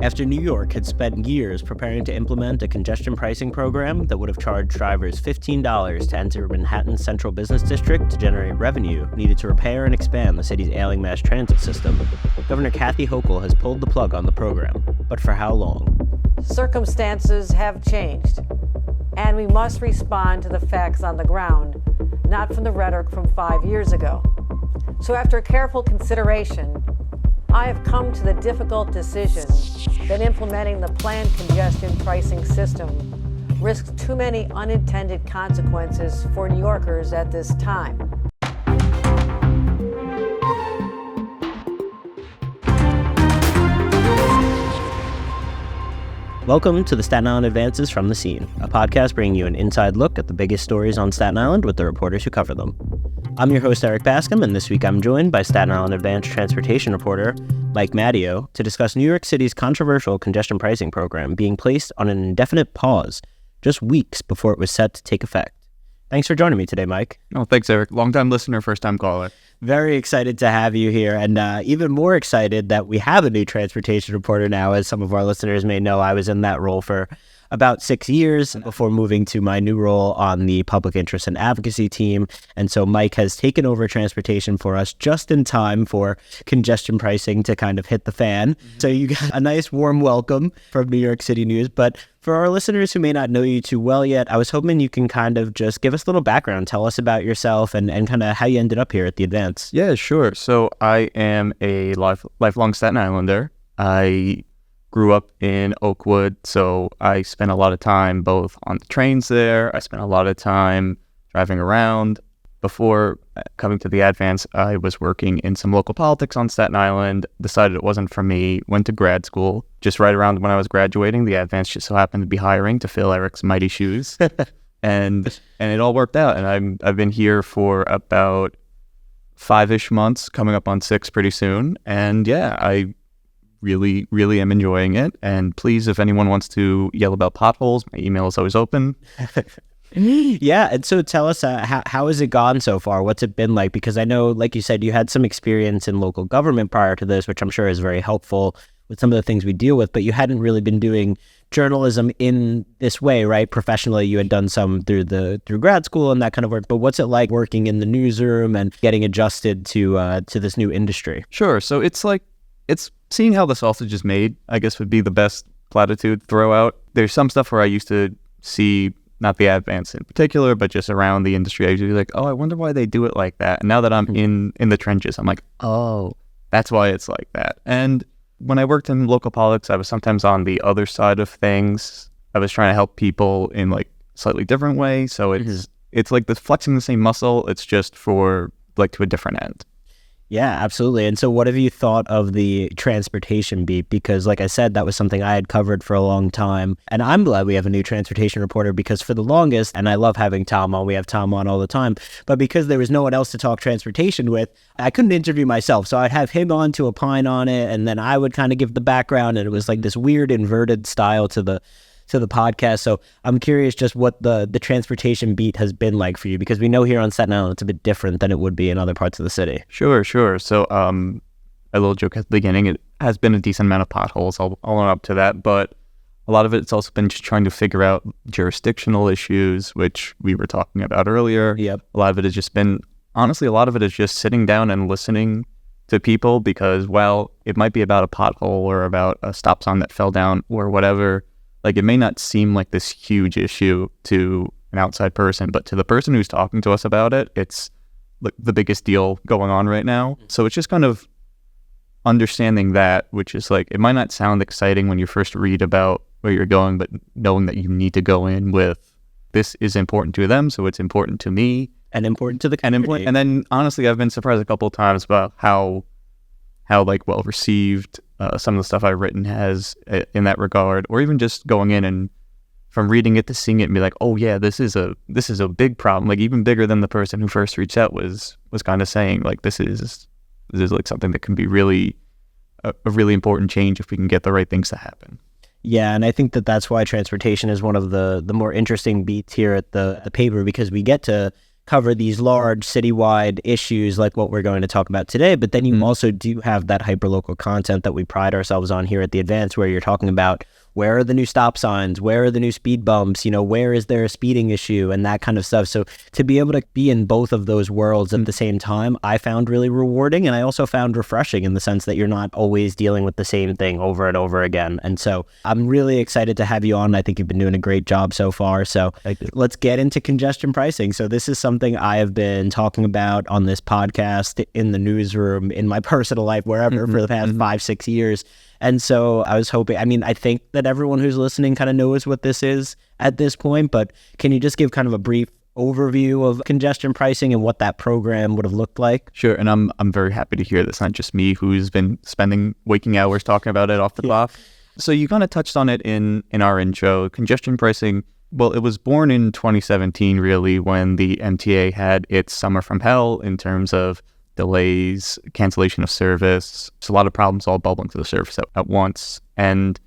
After New York had spent years preparing to implement a congestion pricing program that would have charged drivers $15 to enter Manhattan's central business district to generate revenue needed to repair and expand the city's ailing mass transit system, Governor Kathy Hochul has pulled the plug on the program. But for how long? Circumstances have changed, and we must respond to the facts on the ground, not from the rhetoric from 5 years ago. So after careful consideration, I have come to the difficult decision that implementing the planned congestion pricing system risks too many unintended consequences for New Yorkers at this time. Welcome to the Staten Island Advances from the Scene, a podcast bringing you an inside look at the biggest stories on Staten Island with the reporters who cover them. I'm your host, Eric Bascom, and this week I'm joined by Staten Island Advance Transportation Reporter Mike Matteo to discuss New York City's controversial congestion pricing program being placed on an indefinite pause just weeks before it was set to take effect. Thanks for joining me today, Mike. Oh, thanks, Eric. Long-time listener, first-time caller. Very excited to have you here, and even more excited that we have a new transportation reporter now. As some of our listeners may know, I was in that role for about 6 years before moving to my new role on the public interest and advocacy team. And so Mike has taken over transportation for us just in time for congestion pricing to kind of hit the fan. So you got a nice warm welcome from New York City News. But for our listeners who may not know you too well yet, I was hoping you can kind of just give us a little background, tell us about yourself and kind of how you ended up here at the Advance. Yeah, sure. So I am a lifelong Staten Islander. I grew up in Oakwood, so I spent a lot of time both on the trains there. I spent a lot of time driving around. Before coming to the Advance, I was working in some local politics on Staten Island, decided it wasn't for me, went to grad school. Just right around when I was graduating, the Advance just so happened to be hiring to fill Eric's mighty shoes. and it all worked out, and I've been here for about 5-ish months, coming up on 6 pretty soon. And yeah, I really am enjoying it. And please, if anyone wants to yell about potholes, my email is always open. Yeah, and so tell us, how has it gone so far? What's it been like? Because I know, like you said, you had some experience in local government prior to this, which I'm sure is very helpful with some of the things we deal with, but you hadn't really been doing journalism in this way, right? Professionally, you had done some through grad school and that kind of work, but what's it like working in the newsroom and getting adjusted to this new industry? Sure. So it's seeing how the sausage is made, I guess, would be the best platitude to throw out. There's some stuff where I used to see, not the Advance in particular, but just around the industry, I used to be like, oh, I wonder why they do it like that. And now that I'm in the trenches, I'm like, oh, that's why it's like that. And when I worked in local politics, I was sometimes on the other side of things. I was trying to help people in like slightly different way. So it's like flexing the same muscle. It's just for like to a different end. Yeah, absolutely. And so what have you thought of the transportation beat? Because like I said, that was something I had covered for a long time. And I'm glad we have a new transportation reporter because for the longest, and I love having Tom on, we have Tom on all the time, but because there was no one else to talk transportation with, I couldn't interview myself. So I'd have him on to opine on it, and then I would kind of give the background, and it was like this weird inverted style to the podcast. So I'm curious just what the transportation beat has been like for you, because we know here on Staten Island it's a bit different than it would be in other parts of the city. Sure. So a little joke at the beginning, it has been a decent amount of potholes. I'll own up to that, but a lot of it's also been just trying to figure out jurisdictional issues, which we were talking about earlier. Yep. A lot of it has just been, honestly, a lot of it is just sitting down and listening to people, because while it might be about a pothole or about a stop sign that fell down or whatever, like it may not seem like this huge issue to an outside person, but to the person who's talking to us about it, it's like the biggest deal going on right now. So it's just kind of understanding that, which is like, it might not sound exciting when you first read about where you're going, but knowing that you need to go in with, this is important to them, so it's important to me. And important to the community. And then honestly, I've been surprised a couple of times about how like well received some of the stuff I've written has in that regard, or even just going in and from reading it to seeing it and be like, oh yeah, this is a big problem, like even bigger than the person who first reached out was kind of saying, like this is like something that can be really a really important change if we can get the right things to happen. Yeah, and I think that's why transportation is one of the more interesting beats here at the paper, because we get to cover these large citywide issues like what we're going to talk about today, but then you also do have that hyperlocal content that we pride ourselves on here at the Advance, where you're talking about where are the new stop signs, where are the new speed bumps, where is there a speeding issue and that kind of stuff. So to be able to be in both of those worlds at the same time, I found really rewarding, and I also found refreshing in the sense that you're not always dealing with the same thing over and over again. And so I'm really excited to have you on. I think you've been doing a great job so far. So let's get into congestion pricing. So this is something I have been talking about on this podcast, in the newsroom, in my personal life, wherever for the past 5-6 years. And so I was hoping, I think that everyone who's listening kind of knows what this is at this point, but can you just give kind of a brief overview of congestion pricing and what that program would have looked like? Sure, and I'm very happy to hear this, not just me who's been spending waking hours talking about it off the top. So you kind of touched on it in our intro. Congestion pricing, well, it was born in 2017, really, when the MTA had its summer from hell in terms of delays, cancellation of service. It's a lot of problems all bubbling to the surface at once. And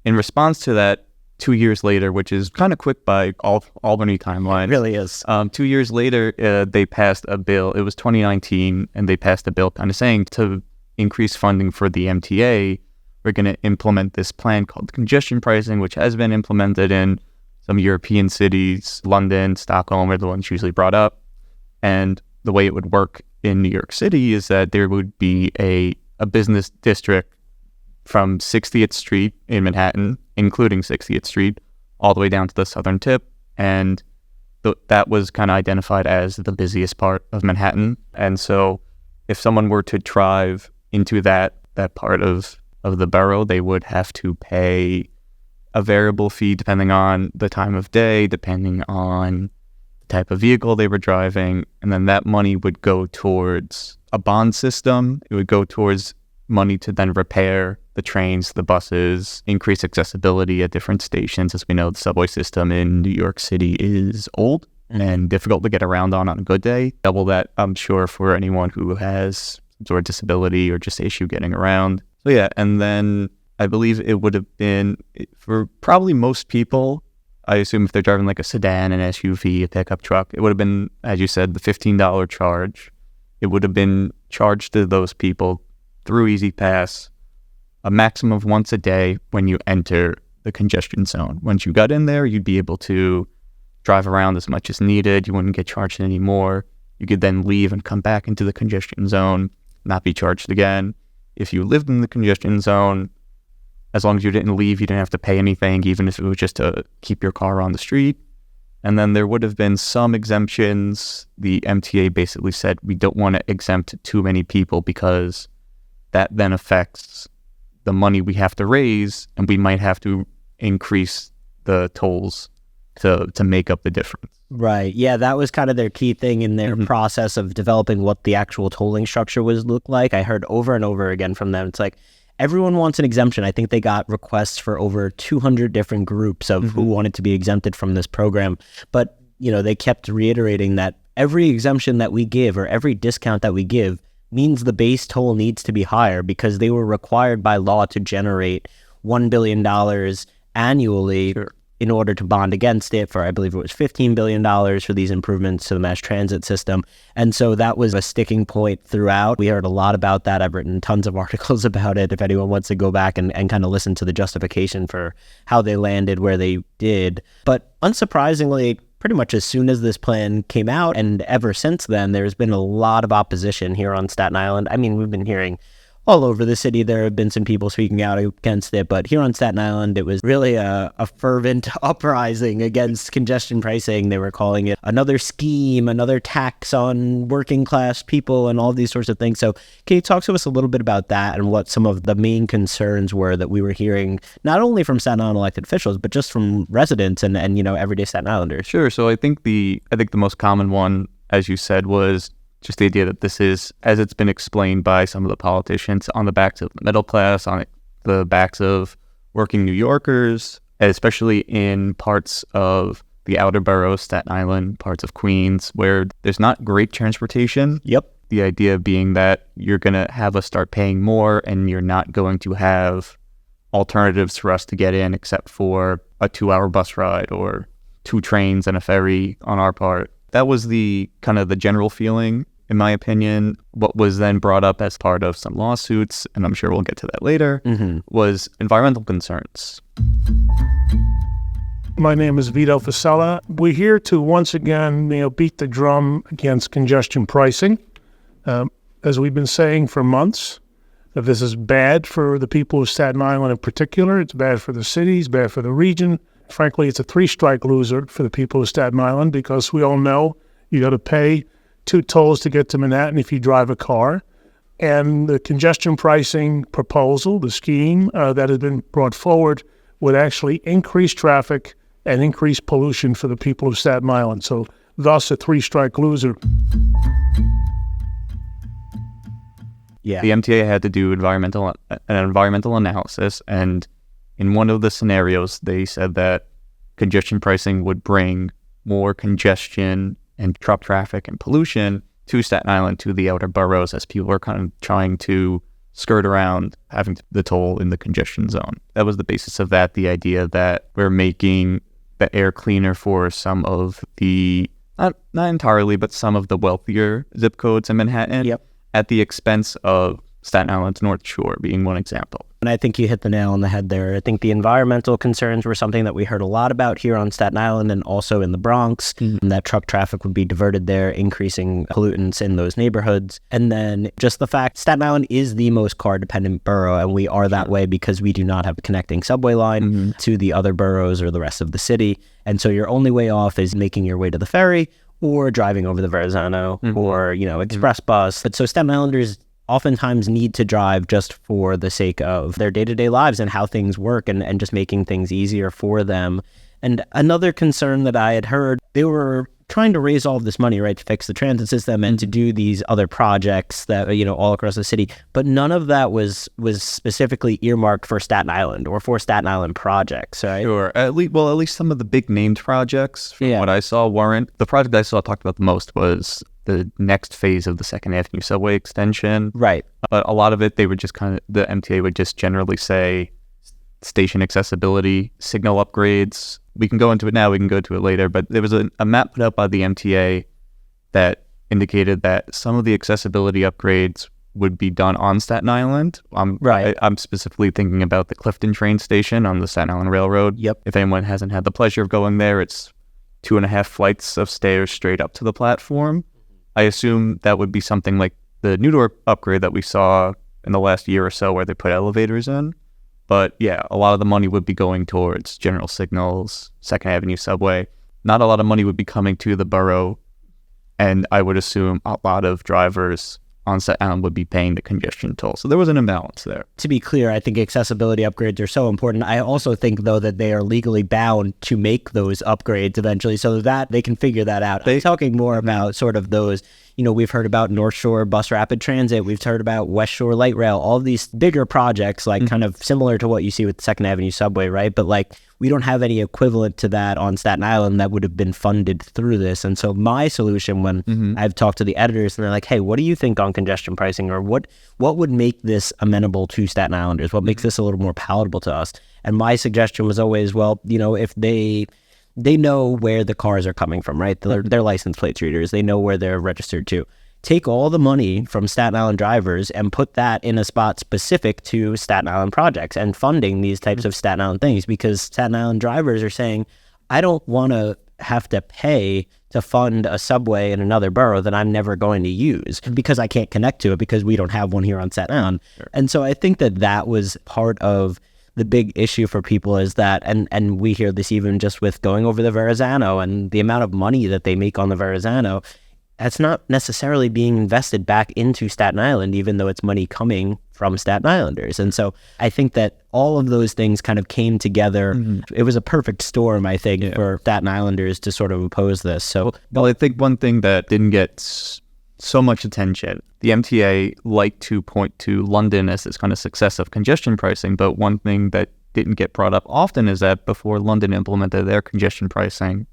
in response to that, 2 years later, which is kind of quick by Albany timeline. It really is. 2 years later, they passed a bill. It was 2019, and they passed a bill kind of saying to increase funding for the MTA, we're going to implement this plan called congestion pricing, which has been implemented in some European cities. London, Stockholm are the ones usually brought up. And the way it would work in New York City is that there would be a business district from 60th Street in Manhattan, including 60th Street, all the way down to the southern tip. And that was kind of identified as the busiest part of Manhattan. And so if someone were to drive into that part of the borough, they would have to pay a variable fee depending on the time of day, depending on type of vehicle they were driving, and then that money would go towards a bond system. It would go towards money to then repair the trains, the buses, increase accessibility at different stations. As we know, the subway system in New York City is old and difficult to get around on a good day. Double that, I'm sure, for anyone who has some sort of disability or just issue getting around. So yeah, and then I believe it would have been, for probably most people, I assume if they're driving like a sedan, an SUV, a pickup truck, it would have been, as you said, the $15 charge. It would have been charged to those people through Easy Pass a maximum of once a day when you enter the congestion zone. Once you got in there, you'd be able to drive around as much as needed. You wouldn't get charged anymore. You could then leave and come back into the congestion zone, not be charged again. If you lived in the congestion zone, as long as you didn't leave, you didn't have to pay anything, even if it was just to keep your car on the street. And then there would have been some exemptions. The MTA basically said, we don't want to exempt too many people because that then affects the money we have to raise, and we might have to increase the tolls to make up the difference. Right. Yeah, that was kind of their key thing in their process of developing what the actual tolling structure was look like. I heard over and over again from them. It's like, everyone wants an exemption. I think they got requests for over 200 different groups of who wanted to be exempted from this program. But, they kept reiterating that every exemption that we give or every discount that we give means the base toll needs to be higher, because they were required by law to generate $1 billion annually in order to bond against it for, I believe it was $15 billion for these improvements to the mass transit system. And so that was a sticking point throughout. We heard a lot about that. I've written tons of articles about it if anyone wants to go back and kind of listen to the justification for how they landed where they did. But unsurprisingly, pretty much as soon as this plan came out, and ever since then, there's been a lot of opposition here on Staten Island. I mean, we've been hearing all over the city, there have been some people speaking out against it, but here on Staten Island, it was really a fervent uprising against congestion pricing. They were calling it another scheme, another tax on working class people, and all these sorts of things. So can you talk to us a little bit about that and what some of the main concerns were that we were hearing, not only from Staten Island elected officials, but just from residents and everyday Staten Islanders? Sure. So I think the most common one, as you said, was just the idea that this is, as it's been explained by some of the politicians, on the backs of the middle class, on the backs of working New Yorkers, especially in parts of the outer boroughs, Staten Island, parts of Queens, where there's not great transportation. Yep. The idea being that you're going to have us start paying more, and you're not going to have alternatives for us to get in except for a 2-hour bus ride or 2 trains and a ferry on our part. that was the kind of the general feeling, in my opinion. What was then brought up as part of some lawsuits, and I'm sure we'll get to that later, was environmental concerns. My name is Vito Fasella. We're here to once again, beat the drum against congestion pricing. As we've been saying for months, that this is bad for the people of Staten Island in particular. It's bad for the city, it's bad for the region. Frankly, it's a three-strike loser for the people of Staten Island because we all know you got to pay 2 tolls to get to Manhattan if you drive a car. And the congestion pricing proposal, the scheme that has been brought forward, would actually increase traffic and increase pollution for the people of Staten Island. So thus a three-strike loser. Yeah. The MTA had to do an environmental analysis, and in one of the scenarios, they said that congestion pricing would bring more congestion and truck traffic and pollution to Staten Island, to the outer boroughs, as people are kind of trying to skirt around having the toll in the congestion zone. That was the basis of that, the idea that we're making the air cleaner for some of the, not entirely, but some of the wealthier zip codes in Manhattan. Yep. At the expense of Staten Island's North Shore being one example. And I think you hit the nail on the head there. I think the environmental concerns were something that we heard a lot about here on Staten Island and also in the Bronx, and that truck traffic would be diverted there, increasing pollutants in those neighborhoods. And then just the fact Staten Island is the most car-dependent borough, and we are that way because we do not have a connecting subway line to the other boroughs or the rest of the city. And so your only way off is making your way to the ferry or driving over the Verrazano or, express bus. But so Staten Islanders oftentimes need to drive just for the sake of their day-to-day lives and how things work and just making things easier for them. And another concern that I had heard, they were trying to raise all of this money, right, to fix the transit system and to do these other projects that, all across the city. But none of that was specifically earmarked for Staten Island or for Staten Island projects, right? Sure. At least some of the big named projects from what I saw weren't. The project I saw talked about the most was the next phase of the 2nd Avenue subway extension. Right. But a lot of it, they would just the MTA would just generally say station accessibility, signal upgrades. We can go into it now, we can go to it later, but there was a map put out by the MTA that indicated that some of the accessibility upgrades would be done on Staten Island. I'm specifically thinking about the Clifton train station on the Staten Island Railroad. Yep. If anyone hasn't had the pleasure of going there, it's 2.5 flights of stairs straight up to the platform. I assume that would be something like the New Door upgrade that we saw in the last year or so where they put elevators in. But yeah, a lot of the money would be going towards General Signals, 2nd Avenue subway. Not a lot of money would be coming to the borough, and I would assume a lot of drivers on Staten Island would be paying the congestion toll. So there was an imbalance there. To be clear, I think accessibility upgrades are so important. I also think, though, that they are legally bound to make those upgrades eventually so that they can figure that out. I'm talking more about sort of those, we've heard about North Shore Bus Rapid Transit. We've heard about West Shore Light Rail, all of these bigger projects, like kind of similar to what you see with 2nd Avenue subway, right? But like, we don't have any equivalent to that on Staten Island that would have been funded through this. And so my solution when I've talked to the editors and they're like, hey, what do you think on congestion pricing, or what would make this amenable to Staten Islanders? What makes this a little more palatable to us? And my suggestion was always, well, if they know where the cars are coming from, right? They're license plate readers. They know where they're registered to. Take all the money from Staten Island drivers and put that in a spot specific to Staten Island projects and funding these types of Staten Island things, because Staten Island drivers are saying, I don't want to have to pay to fund a subway in another borough that I'm never going to use because I can't connect to it because we don't have one here on Staten Island. Sure. And so I think that was part of the big issue for people, is that, and we hear this even just with going over the Verrazano and the amount of money that they make on the Verrazano, that's not necessarily being invested back into Staten Island, even though it's money coming from Staten Islanders. And so I think that all of those things kind of came together. It was a perfect storm, I think, for Staten Islanders to sort of oppose this. So, well, I think one thing that didn't get so much attention, the MTA liked to point to London as this kind of success of congestion pricing, but one thing that didn't get brought up often is that before London implemented their congestion pricing,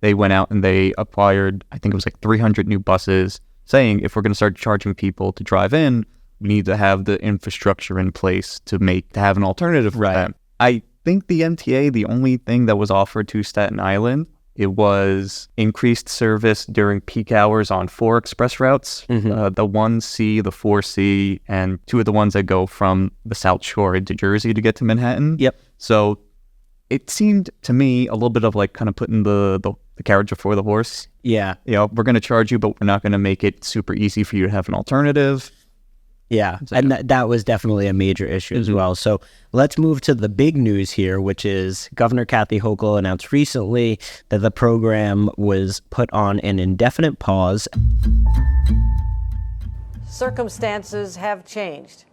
they went out and they acquired, I think it was like 300 new buses, saying if we're going to start charging people to drive in, we need to have the infrastructure in place to have an alternative for them. I think the MTA, the only thing that was offered to Staten Island It was increased service during peak hours on 4 express routes, the 1C, the 4C, and 2 of the ones that go from the South Shore into Jersey to get to Manhattan. Yep. So it seemed to me a little bit of like kind of putting the carriage before the horse. Yeah. You know, we're going to charge you, but we're not going to make it super easy for you to have an alternative. Yeah, and that was definitely a major issue as well. So let's move to the big news here, which is Governor Kathy Hochul announced recently that the program was put on an indefinite pause. Circumstances have changed,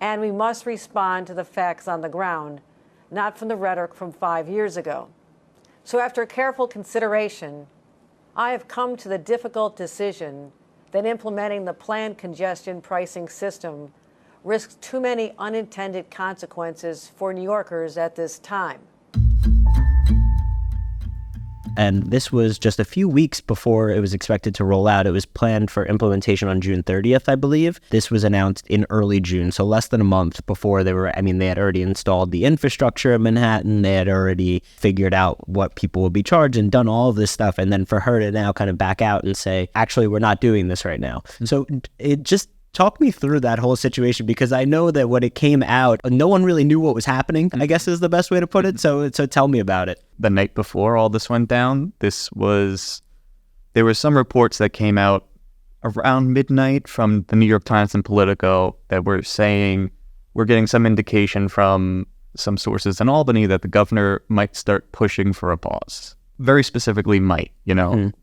and we must respond to the facts on the ground, not from the rhetoric from 5 years ago. So after careful consideration, I have come to the difficult decision that implementing the planned congestion pricing system risks too many unintended consequences for New Yorkers at this time. And this was just a few weeks before it was expected to roll out. It was planned for implementation on June 30th, I believe. This was announced in early June, so less than a month before they had already installed the infrastructure in Manhattan. They had already figured out what people would be charged and done all of this stuff. And then for her to now kind of back out and say, actually, we're not doing this right now. So it just talk me through that whole situation, because I know that when it came out, no one really knew what was happening, I guess is the best way to put it. So tell me about it. The night before all this went down, there were some reports that came out around midnight from the New York Times and Politico that were saying we're getting some indication from some sources in Albany that the governor might start pushing for a pause. Very specifically might,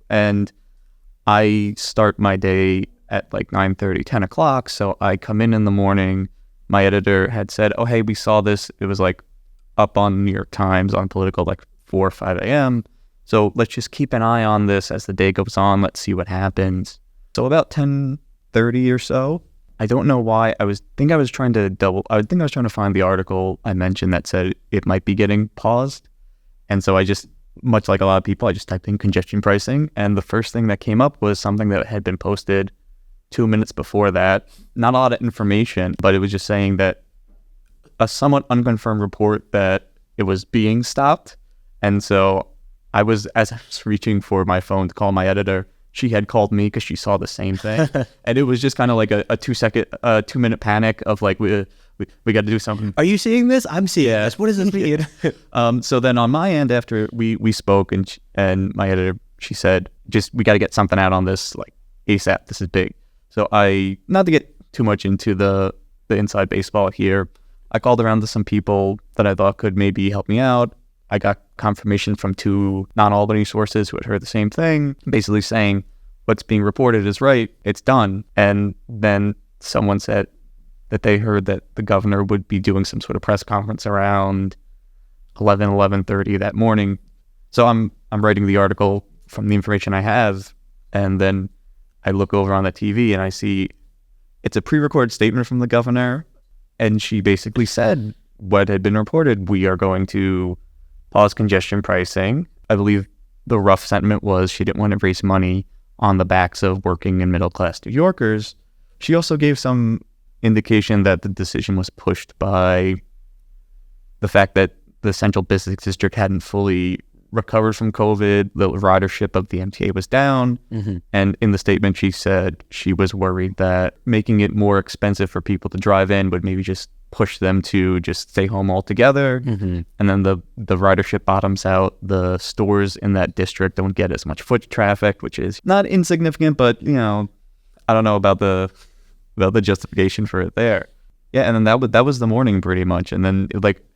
And I start my day at like 9:30, 10 o'clock. So I come in the morning. My editor had said, oh, hey, we saw this. It was like up on the New York Times, on Politico, like 4 or 5 a.m. So let's just keep an eye on this as the day goes on. Let's see what happens. So about 10:30 or so, I don't know why. I think I was trying to find the article I mentioned that said it might be getting paused. And so I just, much like a lot of people, I just typed in congestion pricing. And the first thing that came up was something that had been posted 2 minutes before that. Not a lot of information, but it was just saying that a somewhat unconfirmed report that it was being stopped. And so as I was reaching for my phone to call my editor, she had called me because she saw the same thing. And it was just kind of like a 2 minute panic of like, we got to do something. Are you seeing this? I'm seeing this. What does this mean? So then on my end, after we spoke and my editor, she said, we got to get something out on this like ASAP. This is big. So not to get too much into the inside baseball here, I called around to some people that I thought could maybe help me out. I got confirmation from 2 non-Albany sources who had heard the same thing, basically saying what's being reported is right, it's done. And then someone said that they heard that the governor would be doing some sort of press conference around 11:30 that morning. So I'm writing the article from the information I have, and then I look over on the TV and I see it's a pre-recorded statement from the governor, and she basically said what had been reported. We are going to pause congestion pricing. I believe the rough sentiment was she didn't want to raise money on the backs of working and middle-class New Yorkers. She also gave some indication that the decision was pushed by the fact that the central business district hadn't fully recovered from COVID. The ridership of the MTA was down. Mm-hmm. And in the statement, she said she was worried that making it more expensive for people to drive in would maybe just push them to just stay home altogether. Mm-hmm. And then the ridership bottoms out. The stores in that district don't get as much foot traffic, which is not insignificant, but, I don't know about the justification for it there. Yeah, and then that was the morning pretty much. And then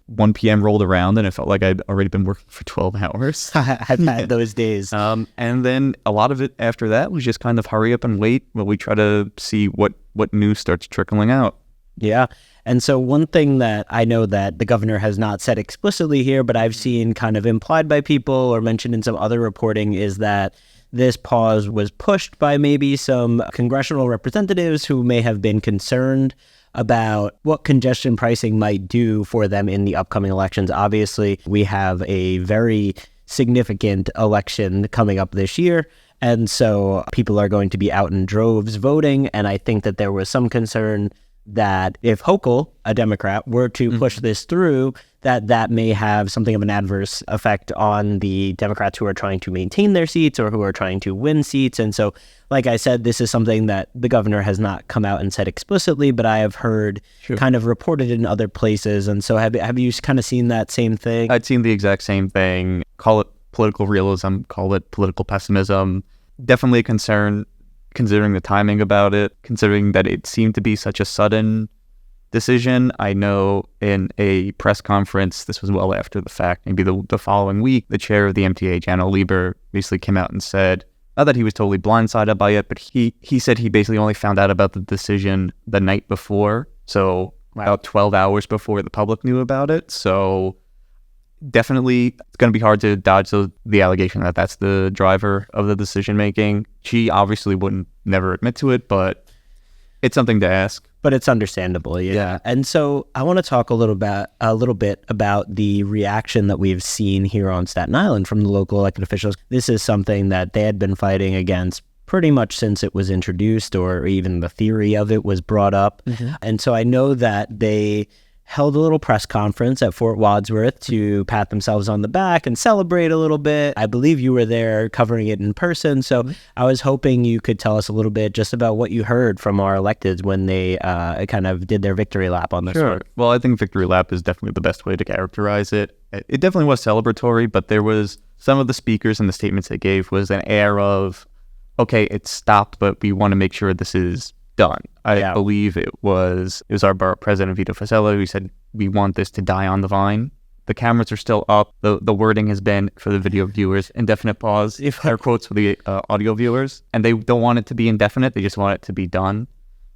1 p.m. rolled around and it felt like I'd already been working for 12 hours. I've had those days. And then a lot of it after that was just kind of hurry up and wait while we try to see what news starts trickling out. Yeah. And so one thing that I know that the governor has not said explicitly here, but I've seen kind of implied by people or mentioned in some other reporting, is that this pause was pushed by maybe some congressional representatives who may have been concerned about what congestion pricing might do for them in the upcoming elections. Obviously, we have a very significant election coming up this year, and so people are going to be out in droves voting, and I think that there was some concern that if Hochul, a Democrat, were to push this through, that may have something of an adverse effect on the Democrats who are trying to maintain their seats or who are trying to win seats. And so, like I said, this is something that the governor has not come out and said explicitly, but I have heard kind of reported in other places. And so have you kind of seen that same thing? I'd seen the exact same thing. Call it political realism, call it political pessimism. Definitely a concern considering the timing about it, considering that it seemed to be such a sudden decision. I know in a press conference, this was well after the fact, maybe the following week, the chair of the MTA, Janno Lieber, basically came out and said, not that he was totally blindsided by it, but he said he basically only found out about the decision the night before, so about 12 hours before the public knew about it. So definitely it's going to be hard to dodge the allegation that that's the driver of the decision making. She obviously wouldn't never admit to it, but it's something to ask. But it's understandable, yeah. And so I want to talk a little bit about the reaction that we've seen here on Staten Island from the local elected officials. This is something that they had been fighting against pretty much since it was introduced, or even the theory of it was brought up. And so I know that they held a little press conference at Fort Wadsworth to pat themselves on the back and celebrate a little bit. I believe you were there covering it in person. So I was hoping you could tell us a little bit just about what you heard from our electeds when they kind of did their victory lap on this one. Well, I think victory lap is definitely the best way to characterize it. It definitely was celebratory, but there was some of the speakers and the statements they gave was an air of, okay, it stopped, but we want to make sure this is done. I believe it was our borough president, Vito Fasella, who said, we want this to die on the vine. The cameras are still up. The wording has been, for the video viewers, indefinite pause, air quotes for the audio viewers. And they don't want it to be indefinite. They just want it to be done.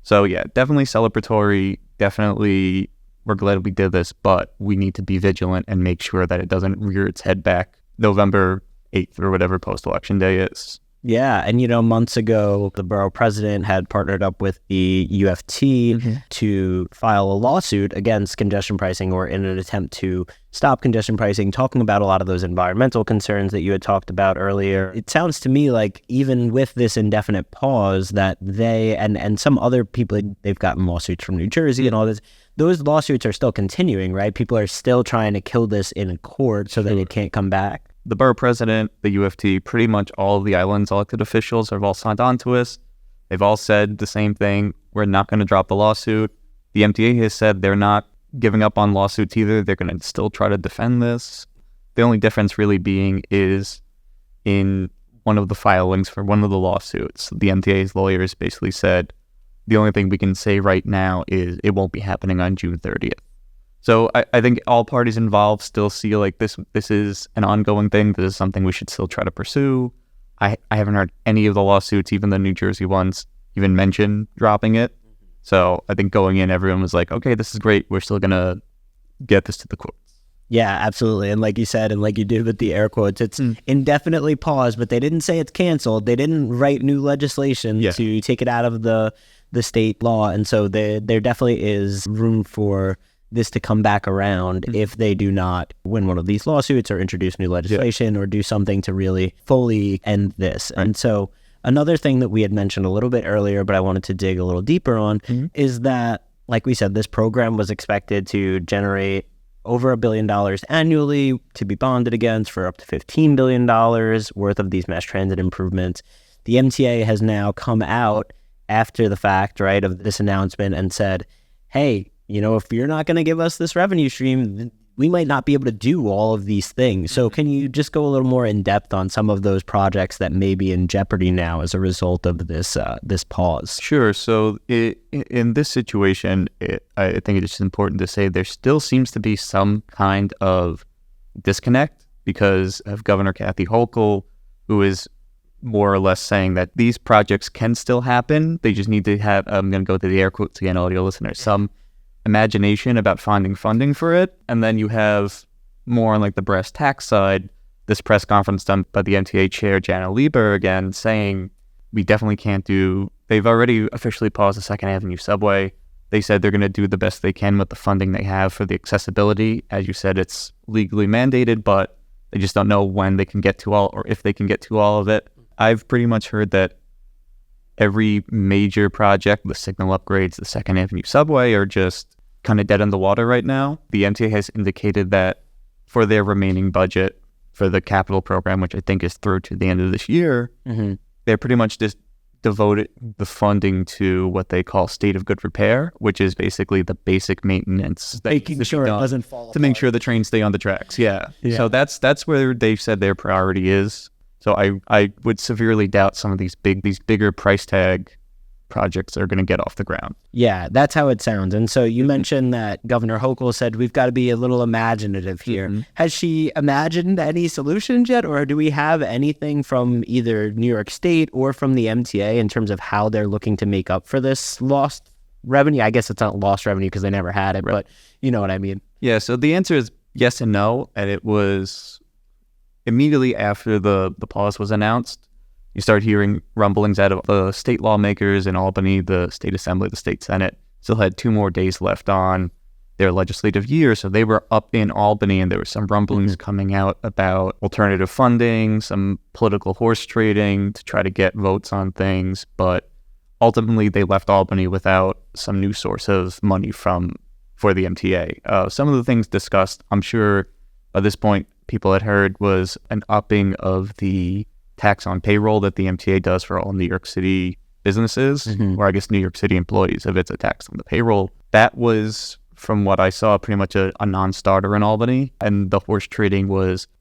So yeah, definitely celebratory. Definitely, we're glad we did this, but we need to be vigilant and make sure that it doesn't rear its head back November 8th or whatever post-election day is. Yeah, and months ago, the borough president had partnered up with the UFT to file a lawsuit against congestion pricing, or in an attempt to stop congestion pricing, talking about a lot of those environmental concerns that you had talked about earlier. It sounds to me like even with this indefinite pause that they and some other people, they've gotten lawsuits from New Jersey and all this, those lawsuits are still continuing, right? People are still trying to kill this in court so that it can't come back. The borough president, the UFT, pretty much all of the island's elected officials have all signed on to us. They've all said the same thing. We're not going to drop the lawsuit. The MTA has said they're not giving up on lawsuits either. They're going to still try to defend this. The only difference really being is in one of the filings for one of the lawsuits. The MTA's lawyers basically said, the only thing we can say right now is it won't be happening on June 30th. So I think all parties involved still see like this is an ongoing thing. This is something we should still try to pursue. I haven't heard any of the lawsuits, even the New Jersey ones, even mention dropping it. So I think going in, everyone was like, okay, this is great. We're still going to get this to the courts. Yeah, absolutely. And like you said, and like you did with the air quotes, it's indefinitely paused, but they didn't say it's canceled. They didn't write new legislation to take it out of the state law. And so there definitely is room for this to come back around if they do not win one of these lawsuits or introduce new legislation or do something to really fully end this. And so another thing that we had mentioned a little bit earlier, but I wanted to dig a little deeper on, is that, like we said, this program was expected to generate over $1 billion annually to be bonded against for up to $15 billion worth of these mass transit improvements. The MTA has now come out after the fact, right, of this announcement and said, hey, if you're not going to give us this revenue stream, we might not be able to do all of these things. So can you just go a little more in depth on some of those projects that may be in jeopardy now as a result of this pause? Sure. So in this situation, I think it's important to say there still seems to be some kind of disconnect because of Governor Kathy Hochul, who is more or less saying that these projects can still happen. They just need to have, I'm going to go to the air quotes again, audio listeners, some imagination about finding funding for it. And then you have more on like the brass tax side, this press conference done by the MTA chair, Janno Lieber, again, saying we definitely can't do, they've already officially paused the Second Avenue subway. They said they're going to do the best they can with the funding they have for the accessibility. As you said, it's legally mandated, but they just don't know when they can get to all, or if they can get to all of it. I've pretty much heard that every major project, the signal upgrades, the Second Avenue subway, are just kind of dead in the water right now. The MTA has indicated that for their remaining budget for the capital program, which I think is through to the end of this year, they're pretty much just devoted the funding to what they call state of good repair, which is basically the basic maintenance, making sure it doesn't fall to make sure the trains stay on the tracks. Yeah. So that's where they've said their priority is. So I would severely doubt some of these bigger price tag projects are going to get off the ground. Yeah, that's how it sounds. And so you mentioned that Governor Hochul said we've got to be a little imaginative here. Has she imagined any solutions yet, or do we have anything from either New York State or from the MTA in terms of how they're looking to make up for this lost revenue? I guess it's not lost revenue because they never had it, but you know what I mean. Yeah, so the answer is yes and no. And it was immediately after the pause was announced, you start hearing rumblings out of the state lawmakers in Albany. The state assembly, the state senate, still had 2 more days left on their legislative year. So they were up in Albany, and there were some rumblings coming out about alternative funding, some political horse trading to try to get votes on things. But ultimately, they left Albany without some new source of money for the MTA. Some of the things discussed, I'm sure by this point, people had heard, was an upping of the tax on payroll that the MTA does for all New York City businesses, or I guess New York City employees, if it's a tax on the payroll. That was, from what I saw, pretty much a non-starter in Albany. And the horse trading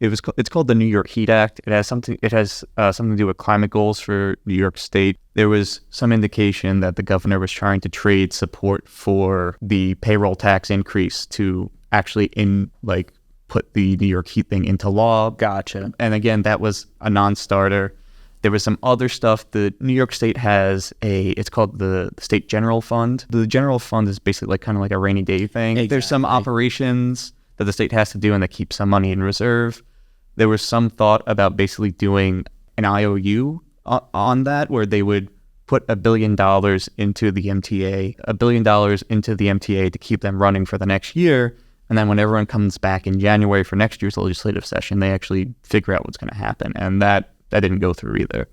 it's called the New York Heat Act. It has something to do with climate goals for New York State. There was some indication that the governor was trying to trade support for the payroll tax increase to actually put the New York Heat thing into law. Gotcha. And again, that was a non-starter. There was some other stuff. The New York State has it's called the State General Fund. The General Fund is basically kind of like a rainy day thing. Exactly. There's some operations that the state has to do and that keep some money in reserve. There was some thought about basically doing an IOU on that, where they would put $1 billion into the MTA, to keep them running for the next year. And then when everyone comes back in January for next year's legislative session, they actually figure out what's going to happen. And that didn't go through either.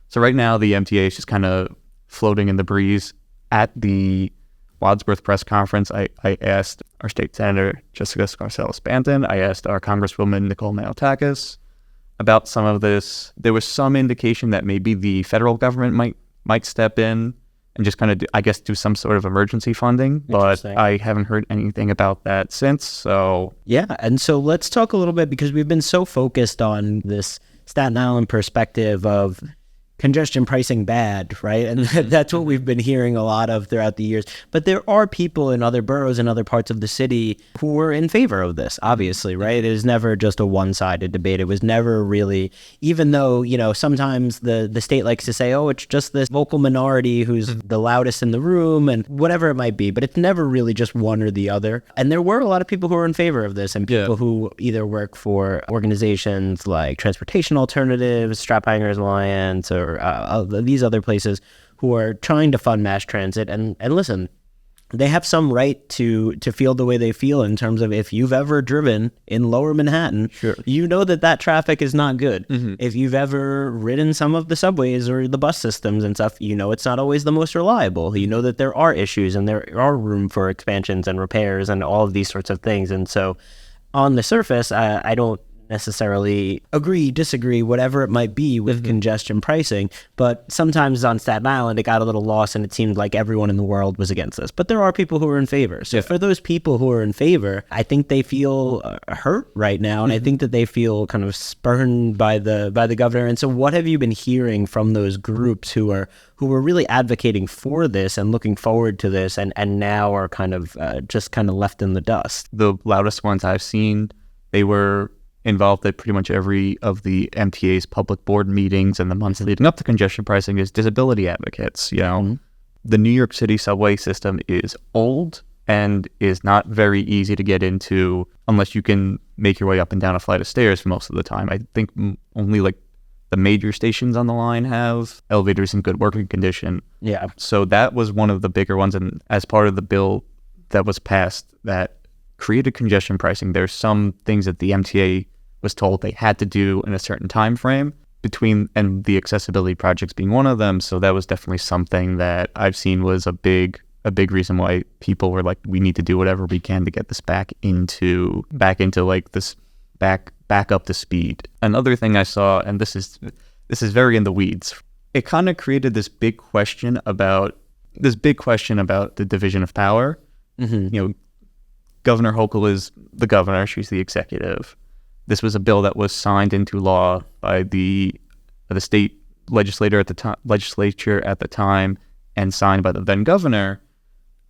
So right now, the MTA is just kind of floating in the breeze. At the Wadsworth press conference, I asked our state senator, Jessica Scarcella-Spanton. I asked our Congresswoman, Nicole Maltakis, about some of this. There was some indication that maybe the federal government might step in and just kind of, do some sort of emergency funding. But I haven't heard anything about that since. So yeah, and so let's talk a little bit, because we've been so focused on this Staten Island perspective of congestion pricing bad, right? And that's what we've been hearing a lot of throughout the years. But there are people in other boroughs and other parts of the city who were in favor of this, obviously, right? It is never just a one-sided debate. It was never really, even though, sometimes the state likes to say, oh, it's just this vocal minority who's the loudest in the room and whatever it might be, but it's never really just one or the other. And there were a lot of people who were in favor of this, and people who either work for organizations like Transportation Alternatives, Strap Hangers Alliance, or these other places who are trying to fund mass transit. And listen, they have some right to feel the way they feel in terms of, if you've ever driven in Lower Manhattan, you know that traffic is not good. If you've ever ridden some of the subways or the bus systems and stuff, it's not always the most reliable. You know that there are issues and there are room for expansions and repairs and all of these sorts of things. And so on the surface, I don't necessarily agree, disagree, whatever it might be with congestion pricing, but sometimes on Staten Island it got a little lost and it seemed like everyone in the world was against this. But there are people who are in favor. So for those people who are in favor, I think they feel hurt right now, and I think that they feel kind of spurned by the governor. And so what have you been hearing from those groups who were really advocating for this and looking forward to this, and now are kind of just kind of left in the dust? The loudest ones I've seen, they were involved at pretty much every of the MTA's public board meetings in the months leading up to congestion pricing, is disability advocates. The New York City subway system is old and is not very easy to get into unless you can make your way up and down a flight of stairs most of the time. I think only the major stations on the line have elevators in good working condition. Yeah. So that was one of the bigger ones. And as part of the bill that was passed that created congestion pricing, there's some things that the MTA was told they had to do in a certain time frame. and the accessibility projects being one of them. So that was definitely something that I've seen was a big reason why people were like, we need to do whatever we can to get this back into like this back up to speed. Another thing I saw, and this is very in the weeds, it kind of created this big question about the division of power. Governor Hochul is the governor, she's the executive. This was a bill that was signed into law by the state legislature at the time and signed by the then governor.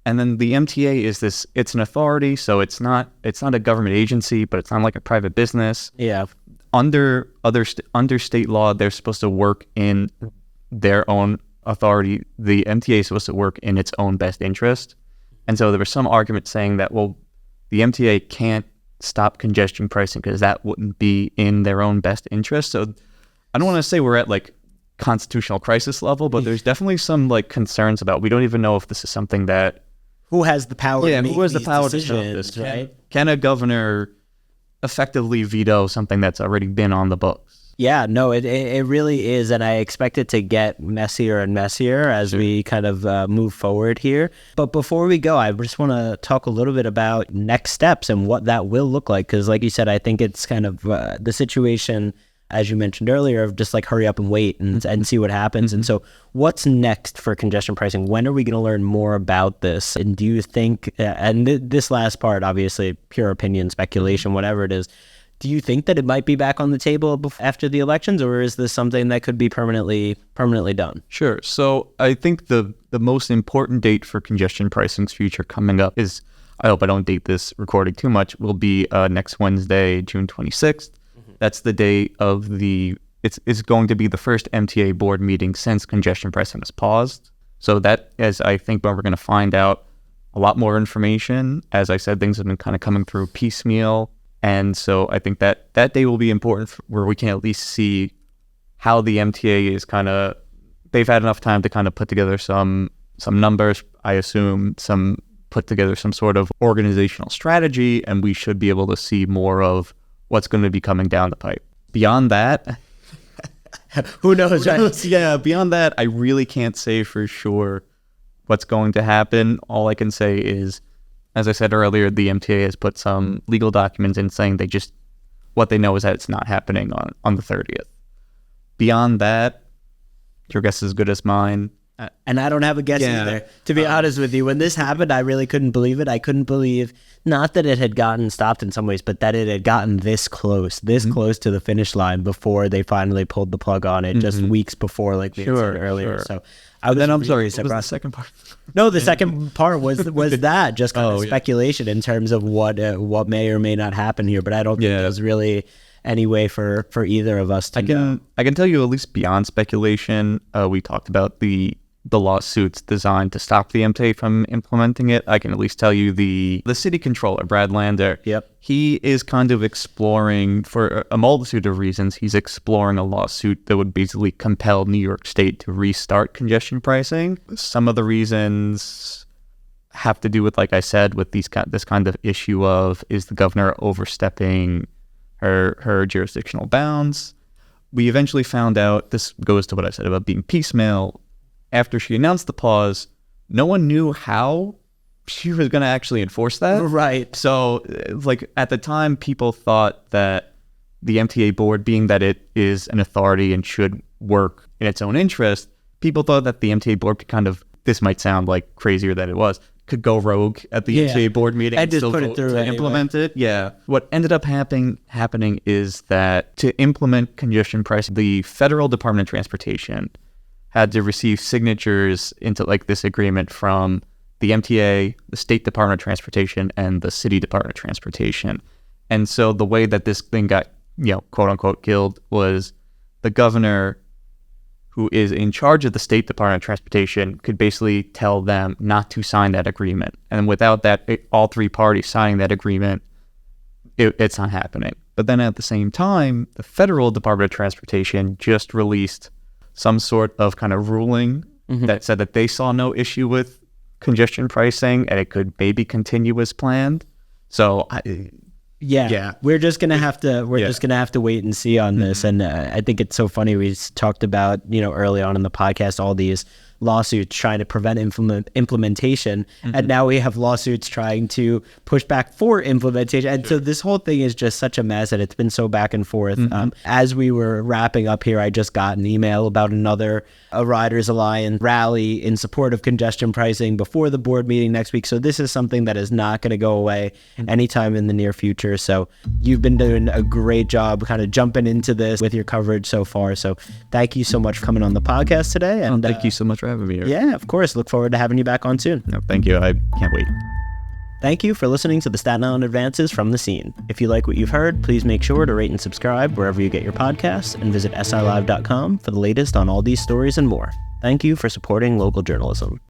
And then the MTA is it's an authority, so it's not a government agency, but it's not like a private business. Yeah. Under state law, they're supposed to work in their own authority. The MTA is supposed to work in its own best interest. And so there was some argument saying that, well, the MTA can't stop congestion pricing because that wouldn't be in their own best interest. So I don't want to say we're at like constitutional crisis level, but there's definitely some like concerns about, we don't even know if this is something that... Who has the power to make who has the these power decisions, to stop this? right? Can a governor effectively veto something that's already been on the books? Yeah, no, it really is, and I expect it to get messier and messier as we kind of move forward here. But before we go, I just want to talk a little bit about next steps and what that will look like, because like you said, I think it's kind of the situation, as you mentioned earlier, of just like hurry up and wait and see what happens. And so what's next for congestion pricing? When are we going to learn more about this? And do you think, and this last part, obviously, pure opinion, speculation, whatever it is, do you think that it might be back on the table after the elections, or is this something that could be permanently done? Sure. So I think the most important date for congestion pricing's future coming up is, I hope I don't date this recording too much, will be next Wednesday, June 26th. That's the day of it's going to be the first MTA board meeting since congestion pricing has paused. So that is, I think, when we're going to find out a lot more information. As I said, things have been kind of coming through piecemeal. And so I think that day will be important where we can at least see how the MTA is they've had enough time to kind of put together some numbers, I assume, put together some sort of organizational strategy, and we should be able to see more of what's going to be coming down the pipe. Beyond that, who knows, right? Yeah, beyond that, I really can't say for sure what's going to happen. All I can say is, as I said earlier, the MTA has put some legal documents in saying what they know is that it's not happening on the 30th. Beyond that, your guess is as good as mine. And I don't have a guess either. To be honest with you, when this happened, I really couldn't believe it. I couldn't believe, not that it had gotten stopped in some ways, but that it had gotten this close to the finish line before they finally pulled the plug on it, just weeks before, like we had said earlier. Sure. So I'm sorry, what was the second part? No, the second part was that, just kind of speculation in terms of what may or may not happen here. But I don't think there's really any way for either of us to know. I can tell you, at least beyond speculation, we talked about the lawsuits designed to stop the MTA from implementing it. I can at least tell you the city controller, Brad Lander, he is kind of exploring, for a multitude of reasons, he's exploring a lawsuit that would basically compel New York State to restart congestion pricing. Some of the reasons have to do with, like I said, with this kind of issue of, is the governor overstepping her jurisdictional bounds? We eventually found out, this goes to what I said about being piecemeal, after she announced the pause, no one knew how she was going to actually enforce that. Right. So, like, at the time, people thought that the MTA board, being that it is an authority and should work in its own interest, people thought that the MTA board could this might sound like crazier than it was, could go rogue at the MTA board meeting and just still put it through to implement it. Yeah. What ended up happening is that to implement congestion pricing, the Federal Department of Transportation had to receive signatures into like this agreement from the MTA, the State Department of Transportation, and the City Department of Transportation. And so the way that this thing got, quote unquote, killed was the governor, who is in charge of the State Department of Transportation, could basically tell them not to sign that agreement. And without that, all three parties signing that agreement, it's not happening. But then at the same time, the Federal Department of Transportation just released some sort of kind of ruling that said that they saw no issue with congestion pricing and it could maybe continue as planned. So Yeah, we're just gonna have to wait and see on this. And I think it's so funny. We talked about early on in the podcast all these lawsuits trying to prevent implementation, and now we have lawsuits trying to push back for implementation. And so this whole thing is just such a mess, and it's been so back and forth. As we were wrapping up here, I just got an email about a Riders Alliance rally in support of congestion pricing before the board meeting next week. So this is something that is not going to go away anytime in the near future. So you've been doing a great job kind of jumping into this with your coverage so far. So thank you so much for coming on the podcast today. And thank you so much for having me here. Yeah, of course. Look forward to having you back on soon. No, thank you. I can't wait. Thank you for listening to the Staten Island Advances from the Scene. If you like what you've heard, please make sure to rate and subscribe wherever you get your podcasts, and visit silive.com for the latest on all these stories and more. Thank you for supporting local journalism.